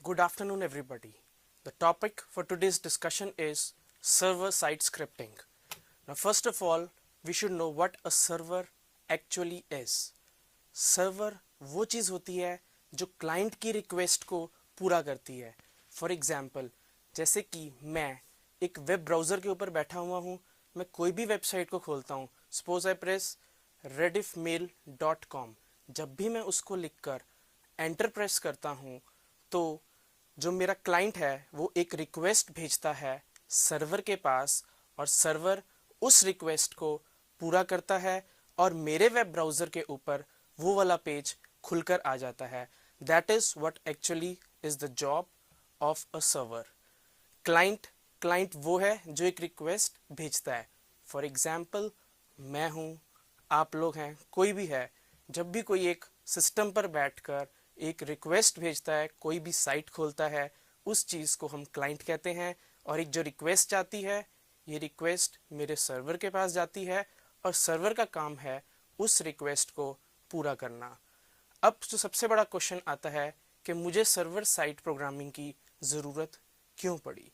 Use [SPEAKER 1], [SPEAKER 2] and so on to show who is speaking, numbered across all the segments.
[SPEAKER 1] Good afternoon, everybody. The topic for today's discussion is server-side scripting. Now, first of all, we should know what a server actually is. Server वो चीज़ होती है जो client की request को पूरा करती है. फॉर एग्जाम्पल, जैसे कि मैं एक वेब ब्राउज़र के ऊपर बैठा हुआ हूँ, मैं कोई भी वेबसाइट को खोलता हूँ. Suppose I press rediffmail.com. जब भी मैं उसको लिखकर एंटर प्रेस करता हूँ तो जो मेरा क्लाइंट है वो एक रिक्वेस्ट भेजता है सर्वर के पास, और सर्वर उस रिक्वेस्ट को पूरा करता है और मेरे वेब ब्राउज़र के ऊपर वो वाला पेज खुलकर आ जाता है. That is what actually is the job of a server. Client वो है जो एक रिक्वेस्ट भेजता है. फॉर एग्जाम्पल, मैं हूँ, आप लोग हैं, कोई भी है. जब भी कोई एक सिस्टम पर बैठकर एक रिक्वेस्ट भेजता है, कोई भी साइट खोलता है, उस चीज़ को हम क्लाइंट कहते हैं. और एक जो रिक्वेस्ट आती है, ये रिक्वेस्ट मेरे सर्वर के पास जाती है और सर्वर का काम है उस रिक्वेस्ट को पूरा करना. अब जो सबसे बड़ा क्वेश्चन आता है कि मुझे सर्वर साइड प्रोग्रामिंग की ज़रूरत क्यों पड़ी.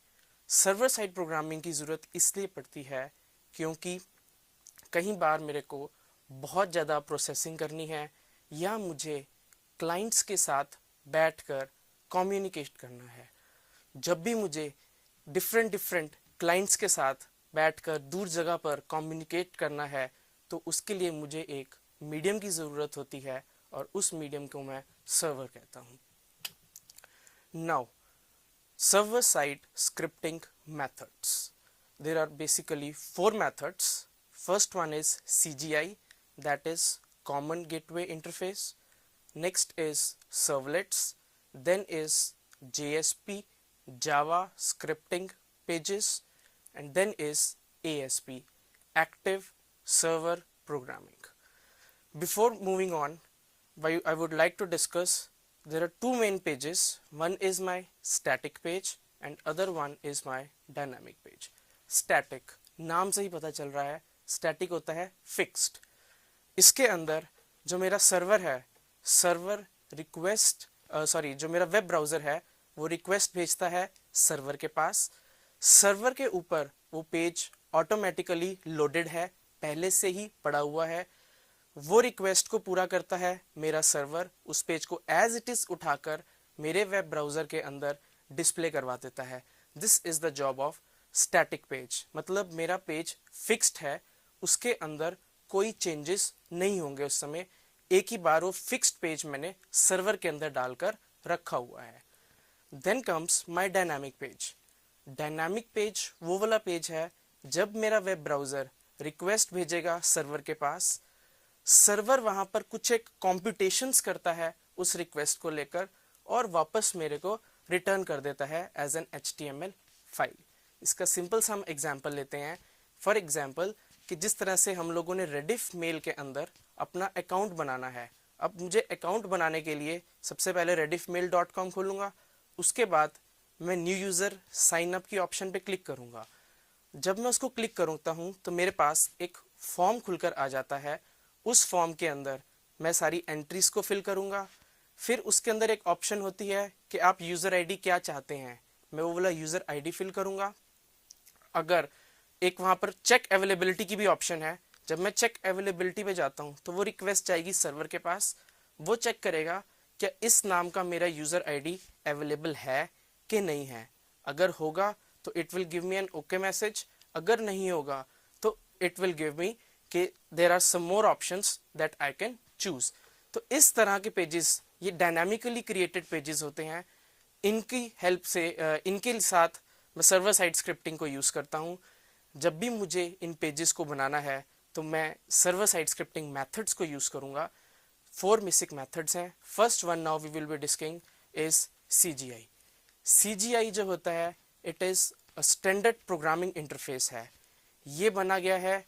[SPEAKER 1] सर्वर साइड प्रोग्रामिंग की ज़रूरत इसलिए पड़ती है क्योंकि कई बार मेरे को बहुत ज़्यादा प्रोसेसिंग करनी है या मुझे क्लाइंट्स के साथ बैठकर कम्युनिकेट करना है. जब भी मुझे डिफरेंट क्लाइंट्स के साथ बैठकर दूर जगह पर कम्युनिकेट करना है तो उसके लिए मुझे एक मीडियम की ज़रूरत होती है और उस मीडियम को मैं सर्वर कहता हूँ. Now, server side scripting methods. There are basically 4 methods. First one is CGI, that is Common Gateway Interface. Next is servlets. Then is JSP, Java Scripting Pages. And then is ASP, Active Server Programming. Before moving on, I would like to discuss there are two main pages. One is my static page and other one is my dynamic page. Static, नाम से ही पता चल रहा है, static होता है fixed. इसके अंदर जो मेरा सर्वर है, सर्वर रिक्वेस्ट जो मेरा वेब ब्राउज़र है वो रिक्वेस्ट भेजता है सर्वर के पास. सर्वर के ऊपर वो पेज ऑटोमेटिकली लोडेड है, पहले से ही पड़ा हुआ है. वो रिक्वेस्ट को पूरा करता है मेरा सर्वर, उस पेज को एज इट इज़ उठाकर मेरे वेब ब्राउज़र के अंदर डिस्प्ले करवा देता है. This is the job of static page. मतलब मेरा पेज फिक्स्ड है, उसके अंदर कोई चेंजेस नहीं होंगे उस समय. एक ही बार वो फिक्स्ड पेज मैंने सर्वर के अंदर डालकर रखा हुआ है. Then comes my dynamic page. Dynamic page वो वाला पेज है जब मेरा वेब ब्राउज़र रिक्वेस्ट भेजेगा सर्वर के पास, सर्वर वहाँ पर कुछ एक कॉम्प्यूटेशंस करता है उस रिक्वेस्ट को लेकर और वापस मेरे को रिटर्न कर देता है एज एन HTML फाइल. इसका सिंपल सा हम एग्जांपल लेते हैं. फॉर एग्जांपल कि जिस तरह से हम लोगों ने रेडिफ मेल के अंदर अपना अकाउंट बनाना है. अब मुझे अकाउंट बनाने के लिए सबसे पहले rediffmail.com खोलूँगा, उसके बाद मैं न्यू यूज़र साइन अप की ऑप्शन पे क्लिक करूँगा. जब मैं उसको क्लिक करता हूँ तो मेरे पास एक फॉर्म खुलकर आ जाता है. उस फॉर्म के अंदर मैं सारी एंट्रीज को फिल करूँगा. फिर उसके अंदर एक ऑप्शन होती है कि आप यूज़र आईडी क्या चाहते हैं, मैं वो वाला यूज़र आईडी फिल करूँगा. अगर एक वहाँ पर चेक अवेलेबिलिटी की भी ऑप्शन है, जब मैं चेक अवेलेबिलिटी पे जाता हूँ तो वो रिक्वेस्ट जाएगी सर्वर के पास. वो चेक करेगा क्या इस नाम का मेरा यूज़र आईडी अवेलेबल है कि नहीं है. अगर होगा तो it will give me an okay message. अगर नहीं होगा तो इट विल गिव मी कि there are some more options that I can choose. तो इस तरह के पेजेस ये डायनामिकली क्रिएटेड पेजेस होते हैं. इनकी हेल्प से इनके साथ मैं सर्वर साइड स्क्रिप्टिंग को यूज़ करता हूँ. जब भी मुझे इन पेजेस को बनाना है तो मैं सर्वर साइड स्क्रिप्टिंग मेथड्स को यूज़ करूँगा. 4 बेसिक मेथड्स हैं. First one now we will be discussing is CGI. CGI जो होता है it is a standard programming interface है. ये बना गया है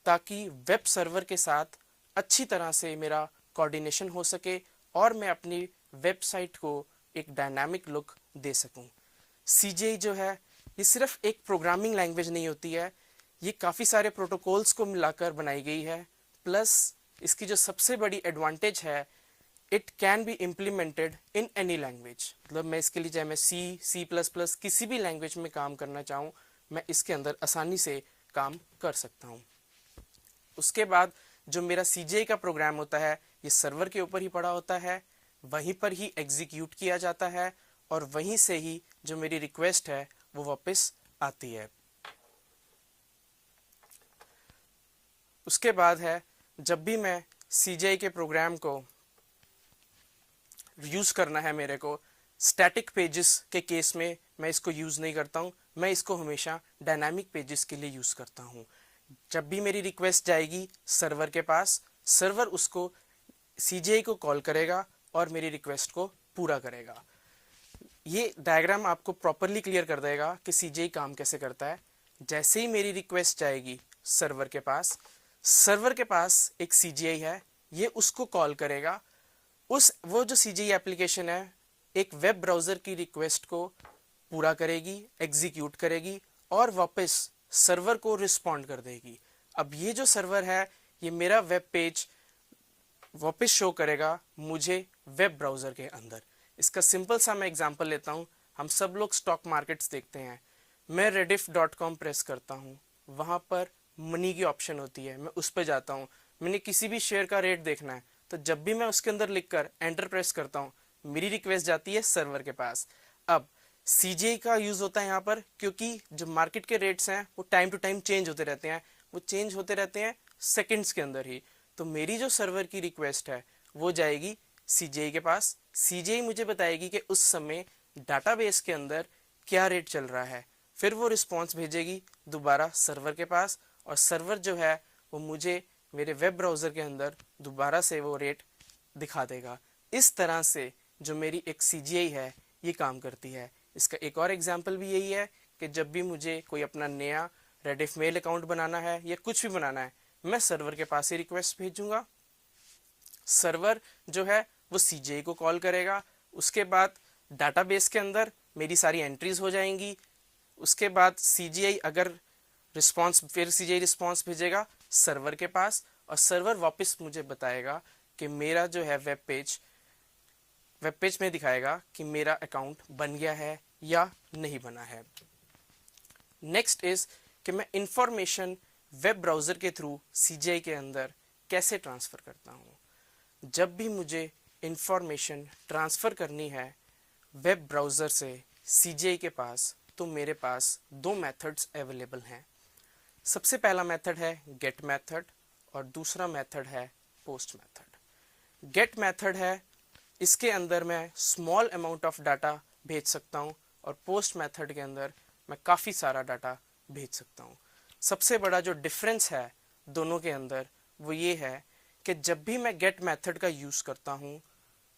[SPEAKER 1] ताकि वेब सर्वर के साथ अच्छी तरह से मेरा कोऑर्डिनेशन हो सके और मैं अपनी वेबसाइट को एक डायनामिक लुक दे सकूं. CGI जो है ये सिर्फ एक प्रोग्रामिंग लैंग्वेज नहीं होती है, ये काफ़ी सारे प्रोटोकॉल्स को मिलाकर बनाई गई है. प्लस इसकी जो सबसे बड़ी एडवांटेज है it can be implemented in any language. मतलब मैं इसके लिए चाहे मैं C++ किसी भी लैंग्वेज में काम करना चाहूँ, मैं इसके अंदर आसानी से काम कर सकता हूँ। उसके बाद जो मेरा CGI का प्रोग्राम होता है ये सर्वर के ऊपर ही पड़ा होता है, वहीं पर ही एग्जीक्यूट किया जाता है और वहीं से ही जो मेरी रिक्वेस्ट है वो वापस आती है। उसके बाद है जब भी मैं CGI के प्रोग्राम को यूज़ करना है मेरे को, स्टैटिक पेजेस के केस में मैं इसको यूज़ नहीं करता हूँ, मैं इसको हमेशा डायनामिक पेजेस के लिए यूज़ करता हूँ। जब भी मेरी रिक्वेस्ट जाएगी सर्वर के पास, सर्वर उसको CGI को कॉल करेगा और मेरी रिक्वेस्ट को पूरा करेगा। ये डायग्राम आपको प्रॉपरली क्लियर कर देगा कि CGI काम कैसे करता है। जैसे ही मेरी रिक्वेस्ट जाएगी सर्वर के पास, सर्वर के पास एक CGI है, ये उसको कॉल करेगा। वो जो CGI एप्लीकेशन है एक वेब ब्राउज़र की रिक्वेस्ट को पूरा करेगी, एग्जीक्यूट करेगी और वापस सर्वर को रिस्पॉन्ड कर देगी। अब ये जो सर्वर है ये मेरा वेब पेज वापस शो करेगा मुझे वेब ब्राउज़र के अंदर। इसका सिंपल सा मैं एग्जांपल लेता हूँ। हम सब लोग स्टॉक मार्केट्स देखते हैं, मैं rediff.com प्रेस करता हूँ, वहाँ पर मनी की ऑप्शन होती है, मैं उस पर जाता हूँ, मैंने किसी भी शेयर का रेट देखना है तो जब भी मैं उसके अंदर लिखकर एंटर प्रेस करता हूँ मेरी रिक्वेस्ट जाती है सर्वर के पास। अब CGI का यूज़ होता है यहाँ पर क्योंकि जो मार्केट के रेट्स हैं वो टाइम टू टाइम चेंज होते रहते हैं, वो चेंज होते रहते हैं सेकंड्स के अंदर ही। तो मेरी जो सर्वर की रिक्वेस्ट है वो जाएगी CGI के पास, CGI मुझे बताएगी कि उस समय डाटाबेस के अंदर क्या रेट चल रहा है, फिर वो रिस्पॉन्स भेजेगी दोबारा सर्वर के पास और सर्वर जो है वो मुझे मेरे वेब ब्राउज़र के अंदर दोबारा से वो रेट दिखा देगा। इस तरह से जो मेरी एक CGI है ये काम करती है। इसका एक और एग्जांपल भी यही है कि जब भी मुझे कोई अपना नया रेडिफ मेल अकाउंट बनाना है या कुछ भी बनाना है, मैं सर्वर के पास ही रिक्वेस्ट भेजूंगा, सर्वर जो है वो CGI को कॉल करेगा, उसके बाद डाटाबेस के अंदर मेरी सारी एंट्रीज हो जाएंगी, उसके बाद CGI अगर फिर CGI रिस्पॉन्स भेजेगा सर्वर के पास और सर्वर वापस मुझे बताएगा कि मेरा जो है वेब पेज में दिखाएगा कि मेरा अकाउंट बन गया है या नहीं बना है। नेक्स्ट इज कि मैं इंफॉर्मेशन वेब ब्राउज़र के थ्रू CGI के अंदर कैसे ट्रांसफ़र करता हूँ। जब भी मुझे इंफॉर्मेशन ट्रांसफ़र करनी है वेब ब्राउज़र से CGI के पास तो मेरे पास दो मेथड्स अवेलेबल हैं। सबसे पहला मेथड है गेट मेथड और दूसरा मेथड है पोस्ट मेथड। गेट मेथड है, इसके अंदर मैं स्मॉल अमाउंट ऑफ डाटा भेज सकता हूँ और पोस्ट मेथड के अंदर मैं काफ़ी सारा डाटा भेज सकता हूँ। सबसे बड़ा जो डिफरेंस है दोनों के अंदर वो ये है कि जब भी मैं गेट मेथड का यूज़ करता हूँ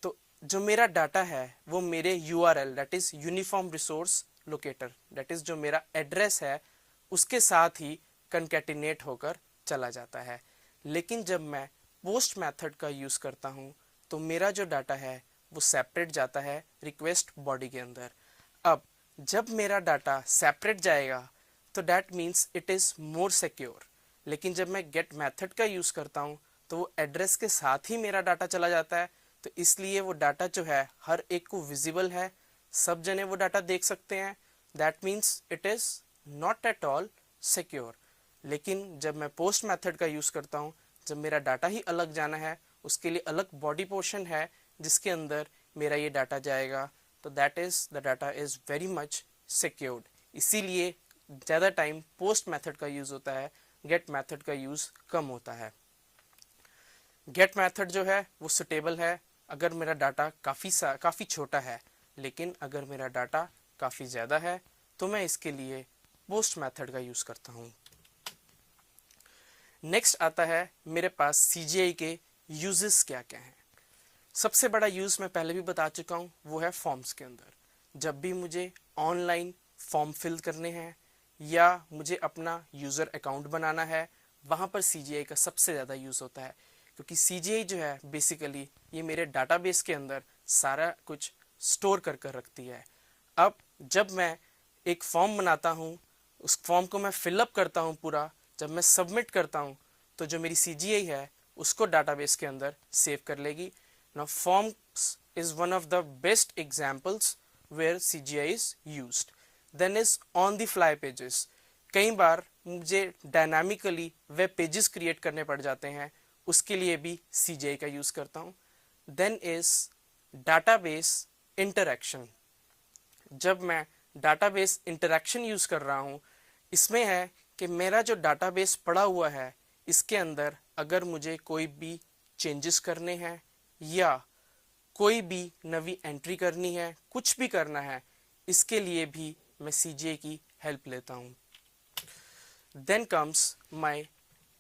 [SPEAKER 1] तो जो मेरा डाटा है वो मेरे URL that is uniform resource locator that is जो मेरा एड्रेस है उसके साथ ही कंकैटिनेट होकर चला जाता है। लेकिन जब मैं पोस्ट मेथड का यूज़ करता हूँ तो मेरा जो डाटा है वो सेपरेट जाता है रिक्वेस्ट बॉडी के अंदर। अब जब मेरा डाटा सेपरेट जाएगा तो that means it is more secure. लेकिन जब मैं गेट मेथड का यूज़ करता हूँ तो वो एड्रेस के साथ ही मेरा डाटा चला जाता है, तो इसलिए वो डाटा जो है हर एक को विजिबल है, सब जने वो डाटा देख सकते हैं। That means it is not at all secure. लेकिन जब मैं पोस्ट मेथड का यूज़ करता हूँ, जब मेरा डाटा ही अलग जाना है, उसके लिए अलग बॉडी पोर्शन है जिसके अंदर मेरा ये डाटा जाएगा, तो that is the data is very much secured. इसीलिए ज़्यादा टाइम पोस्ट मेथड का यूज़ होता है, गेट मेथड का यूज़ कम होता है। गेट मेथड जो है वो सुटेबल है अगर मेरा डाटा काफ़ी छोटा है, लेकिन अगर मेरा डाटा काफ़ी ज़्यादा है तो मैं इसके लिए पोस्ट मेथड का यूज़ करता हूँ। नेक्स्ट आता है मेरे पास CGI के यूजेस क्या क्या हैं। सबसे बड़ा यूज़ मैं पहले भी बता चुका हूँ, वो है फॉर्म्स के अंदर। जब भी मुझे ऑनलाइन फॉर्म फिल करने हैं या मुझे अपना यूज़र अकाउंट बनाना है, वहाँ पर CGI का सबसे ज़्यादा यूज़ होता है, क्योंकि CGI जो है बेसिकली ये मेरे डाटाबेस के अंदर सारा कुछ स्टोर कर कर रखती है। अब जब मैं एक फॉर्म बनाता हूँ, उस फॉर्म को मैं फिलअप करता हूँ पूरा, जब मैं सबमिट करता हूँ तो जो मेरी CGI है उसको डाटाबेस के अंदर सेव कर लेगी। Now forms is one of the best examples where CGI is used. Then is on the fly pages. कई बार मुझे डायनामिकली वेब पेजेस क्रिएट करने पड़ जाते हैं, उसके लिए भी CGI का यूज़ करता हूँ. Then is database interaction. जब मैं डाटाबेस इंटरेक्शन यूज़ कर रहा हूँ, इसमें है कि मेरा जो डाटाबेस पड़ा हुआ है, इसके अंदर अगर मुझे कोई भी चेंजेस करने हैं या कोई भी नवी एंट्री करनी है, कुछ भी करना है, इसके लिए भी मैं CGI की हेल्प लेता हूँ. Then comes my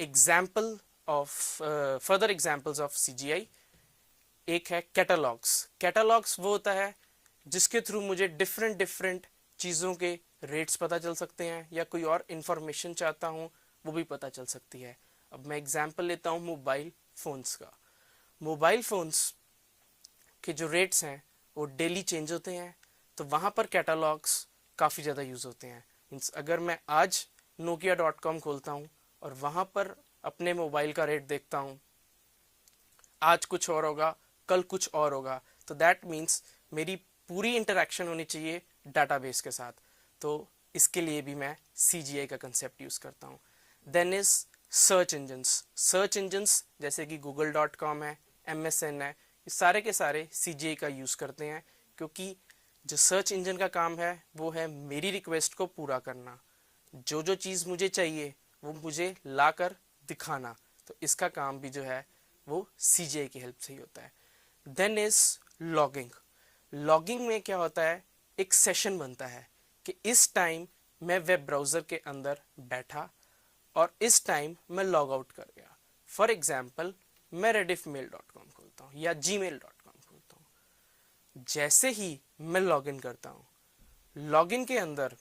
[SPEAKER 1] example of further examples of CGI. एक है कैटलॉग्स. कैटलॉग्स वो होता है जिसके थ्रू मुझे डिफरेंट चीज़ों के रेट्स पता चल सकते हैं या कोई और इन्फॉर्मेशन चाहता हूँ वो भी पता चल सकती है. अब मैं एग्जांपल लेता हूँ मोबाइल फ़ोन्स का. मोबाइल फ़ोन्स के जो रेट्स हैं वो डेली चेंज होते हैं, तो वहाँ पर कैटलॉग्स काफ़ी ज़्यादा यूज़ होते हैं. मीन्स अगर मैं आज nokia.com खोलता हूँ और वहाँ पर अपने मोबाइल का रेट देखता हूँ, आज कुछ और होगा, कल कुछ और होगा, तो दैट मीन्स मेरी पूरी इंटरेक्शन होनी चाहिए डाटाबेस के साथ. तो इसके लिए भी मैं CGI का कंसेप्ट यूज़ करता हूँ. Then is search engines. Search engines जैसे कि google.com है, MSN है, ये सारे के सारे CGI का यूज़ करते हैं, क्योंकि जो सर्च इंजन का काम है वो है मेरी रिक्वेस्ट को पूरा करना. जो जो चीज़ मुझे चाहिए वो मुझे ला कर दिखाना. तो इसका काम भी जो है वो CGI की हेल्प से ही होता है. Then is logging. लॉगिंग में क्या होता है, एक सेशन बनता है कि इस टाइम मैं वेब ब्राउज़र के अंदर बैठा और इस टाइम मैं लॉग आउट कर गया. फॉर एग्जाम्पल मैं rediffmail.com खोलता हूँ या gmail.com खोलता हूँ. जैसे ही मैं लॉगिन करता हूँ, लॉगिन के अंदर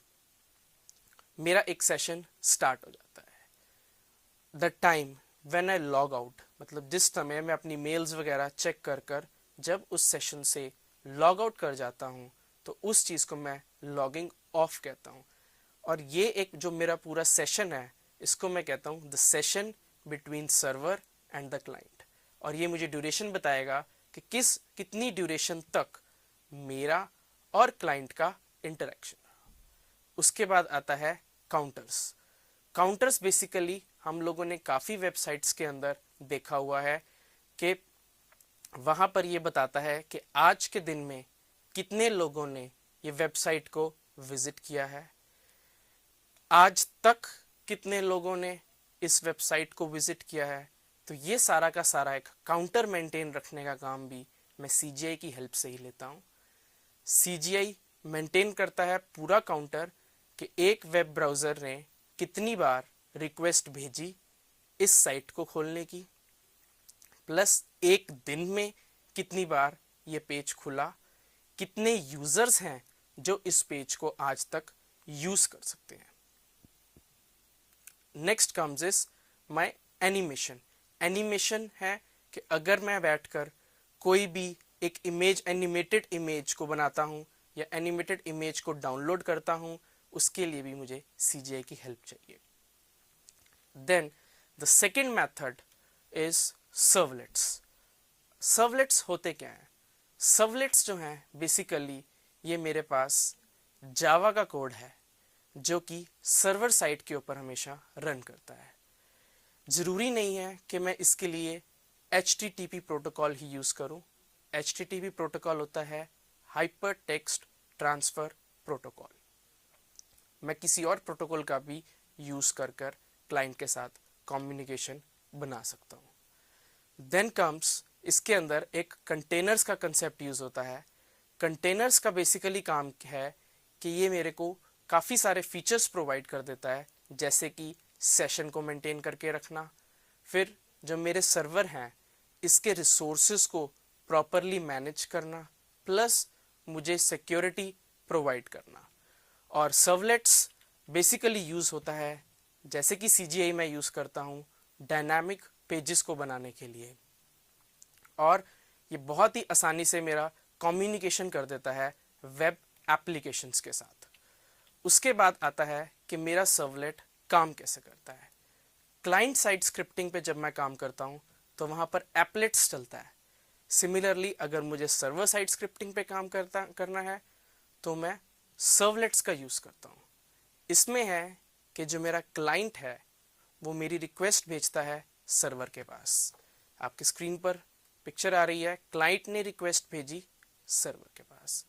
[SPEAKER 1] मेरा एक सेशन स्टार्ट हो जाता है. The time when I log out, मतलब जिस समय मैं अपनी मेल्स वगैरह चेक कर कर जब उस सेशन से लॉग आउट कर जाता हूँ, तो उस चीज़ को मैं लॉगिंग ऑफ कहता हूँ. और ये एक जो मेरा पूरा सेशन है, इसको मैं कहता हूँ the session between server and the client. और ये मुझे ड्यूरेशन बताएगा कि कितनी ड्यूरेशन तक मेरा और क्लाइंट का इंटरेक्शन. उसके बाद आता है काउंटर्स. काउंटर्स बेसिकली हम लोगों ने काफ़ी वेबसाइट्स के अंदर देखा हुआ है कि वहाँ पर ये बताता है कि आज के दिन में कितने लोगों ने ये वेबसाइट को विज़िट किया है, आज तक कितने लोगों ने इस वेबसाइट को विज़िट किया है. तो ये सारा का सारा एक काउंटर मेंटेन रखने का काम भी मैं CGI की हेल्प से ही लेता हूँ. CGI मेंटेन करता है पूरा काउंटर कि एक वेब ब्राउज़र ने कितनी बार रिक्वेस्ट भेजी इस साइट को खोलने की, प्लस एक दिन में कितनी बार ये पेज खुला, कितने यूज़र्स हैं जो इस पेज को आज तक यूज़ कर सकते हैं. Next comes is my animation. Animation है कि अगर मैं बैठकर कोई भी एक इमेज, एनिमेटेड इमेज को बनाता हूँ या एनिमेटेड इमेज को डाउनलोड करता हूँ, उसके लिए भी मुझे CGI की हेल्प चाहिए. Then the second method is servlets. Servlets होते क्या हैं? सर्वलेट्स जो हैं बेसिकली ये मेरे पास जावा का कोड है जो कि सर्वर साइट के ऊपर हमेशा रन करता है. ज़रूरी नहीं है कि मैं इसके लिए HTTP प्रोटोकॉल ही यूज़ करूं. HTTP प्रोटोकॉल होता है हाइपर टेक्स्ट ट्रांसफ़र प्रोटोकॉल. मैं किसी और प्रोटोकॉल का भी यूज़ कर कर क्लाइंट के साथ कम्युनिकेशन बना सकता हूँ. देन कम्स इसके अंदर एक कंटेनर्स का कंसेप्ट यूज़ होता है. कंटेनर्स का बेसिकली काम है कि ये मेरे को काफ़ी सारे फीचर्स प्रोवाइड कर देता है, जैसे कि सेशन को मेंटेन करके रखना, फिर जो मेरे सर्वर हैं इसके रिसोर्सेज को प्रॉपरली मैनेज करना, प्लस मुझे सिक्योरिटी प्रोवाइड करना. और सर्वलेट्स बेसिकली यूज़ होता है, जैसे कि CGI मैं यूज़ करता हूँ डायनामिक पेजेस को बनाने के लिए, और ये बहुत ही आसानी से मेरा कम्युनिकेशन कर देता है वेब एप्लीकेशंस के साथ. उसके बाद आता है कि मेरा सर्वलेट काम कैसे करता है. क्लाइंट साइड स्क्रिप्टिंग पे जब मैं काम करता हूँ तो वहाँ पर एप्लेट्स चलता है. सिमिलरली अगर मुझे सर्वर साइड स्क्रिप्टिंग पे काम करना है तो मैं सर्वलेट्स का यूज़ करता हूँ। इसमें है कि जो मेरा क्लाइंट है वो मेरी रिक्वेस्ट भेजता है सर्वर के पास। आपकी स्क्रीन पर पिक्चर आ रही है, क्लाइंट ने रिक्वेस्ट भेजी सर्वर के पास।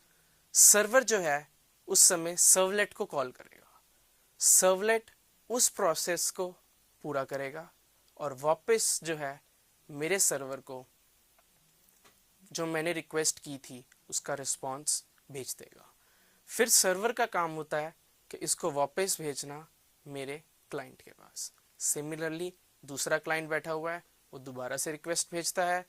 [SPEAKER 1] सर्वर जो है उस समय सर्वलेट को कॉल करेगा, सर्वलेट उस प्रोसेस को पूरा करेगा और वापस जो है मेरे सर्वर को जो मैंने रिक्वेस्ट की थी उसका रिस्पॉन्स भेज देगा। फिर सर्वर का काम होता है कि इसको वापस भेजना मेरे क्लाइंट के पास। सिमिलरली दूसरा क्लाइंट बैठा हुआ है, वो दोबारा से रिक्वेस्ट भेजता है,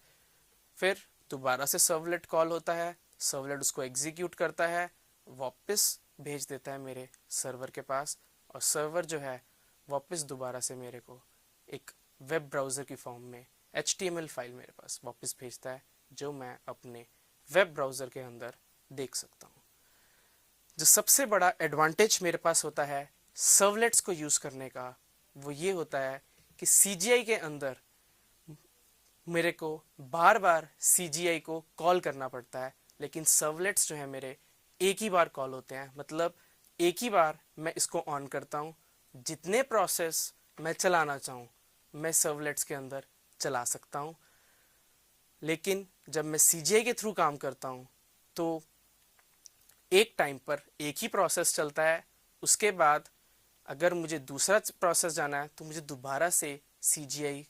[SPEAKER 1] फिर दोबारा से सर्वलेट कॉल होता है, सर्वलेट उसको एग्जीक्यूट करता है, वापस भेज देता है मेरे सर्वर के पास, और सर्वर जो है वापस दोबारा से मेरे को एक वेब ब्राउज़र की फॉर्म में HTML फाइल मेरे पास वापस भेजता है, जो मैं अपने वेब ब्राउज़र के अंदर देख सकता हूँ। जो सबसे बड़ा एडवांटेज मेरे पास होता है सर्वलेट्स को यूज़ करने का, वो ये होता है कि CGI के अंदर मेरे को बार बार CGI को कॉल करना पड़ता है, लेकिन सर्वलेट्स जो है मेरे एक ही बार कॉल होते हैं। मतलब एक ही बार मैं इसको ऑन करता हूँ, जितने प्रोसेस मैं चलाना चाहूँ मैं सर्वलेट्स के अंदर चला सकता हूँ। लेकिन जब मैं CGI के थ्रू काम करता हूँ तो एक टाइम पर एक ही प्रोसेस चलता है, उसके बाद अगर मुझे दूसरा प्रोसेस जाना है तो मुझे दोबारा से CGI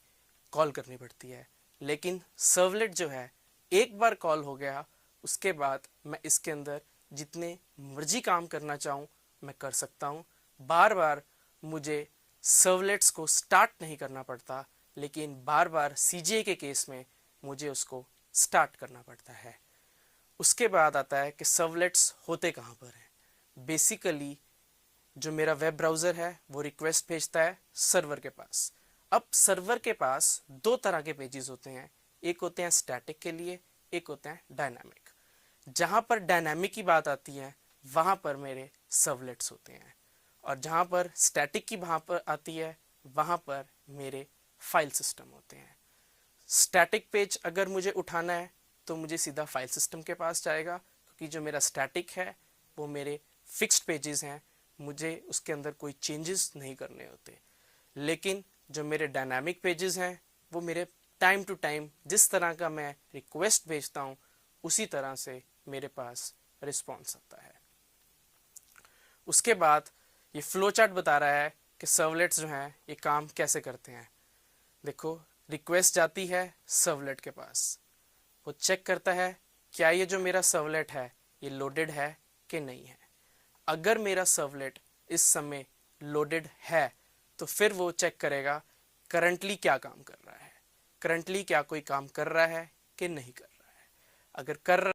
[SPEAKER 1] कॉल करनी पड़ती है। लेकिन सर्वलेट जो है एक बार कॉल हो गया, उसके बाद मैं इसके अंदर जितने मर्जी काम करना चाहूँ मैं कर सकता हूँ। बार बार मुझे सर्वलेट्स को स्टार्ट नहीं करना पड़ता, लेकिन बार बार CGI के केस में मुझे उसको स्टार्ट करना पड़ता है। उसके बाद आता है कि सर्वलेट्स होते कहाँ पर हैं। बेसिकली जो मेरा वेब ब्राउज़र है वो रिक्वेस्ट भेजता है सर्वर के पास। अब सर्वर के पास दो तरह के पेजेस होते हैं, एक होते हैं स्टैटिक के लिए, एक होते हैं डायनामिक। जहाँ पर डायनामिक की बात आती है वहाँ पर मेरे सर्वलेट्स होते हैं, और जहाँ पर स्टैटिक की वहाँ पर आती है वहाँ पर मेरे फाइल सिस्टम होते हैं। स्टैटिक पेज अगर मुझे उठाना है तो मुझे सीधा फाइल सिस्टम के पास जाएगा, क्योंकि जो मेरा स्टैटिक है वो मेरे फिक्स्ड पेजेस हैं, मुझे उसके अंदर कोई चेंजेस नहीं करने होते। लेकिन जो मेरे डायनामिक पेजेस हैं वो मेरे टाइम टू टाइम जिस तरह का मैं रिक्वेस्ट भेजता हूँ उसी तरह से मेरे पास रिस्पॉन्स आता है। उसके बाद ये फ्लो चार्ट बता रहा है कि सर्वलेट्स जो हैं ये काम कैसे करते हैं। देखो, रिक्वेस्ट जाती है सर्वलेट के पास, वो चेक करता है क्या ये जो मेरा सर्वलेट है ये लोडेड है कि नहीं है। अगर मेरा सर्वलेट इस समय लोडेड है तो फिर वो चेक करेगा करंटली क्या काम कर रहा है, करंटली क्या कोई काम कर रहा है कि नहीं कर रहा है। अगर कर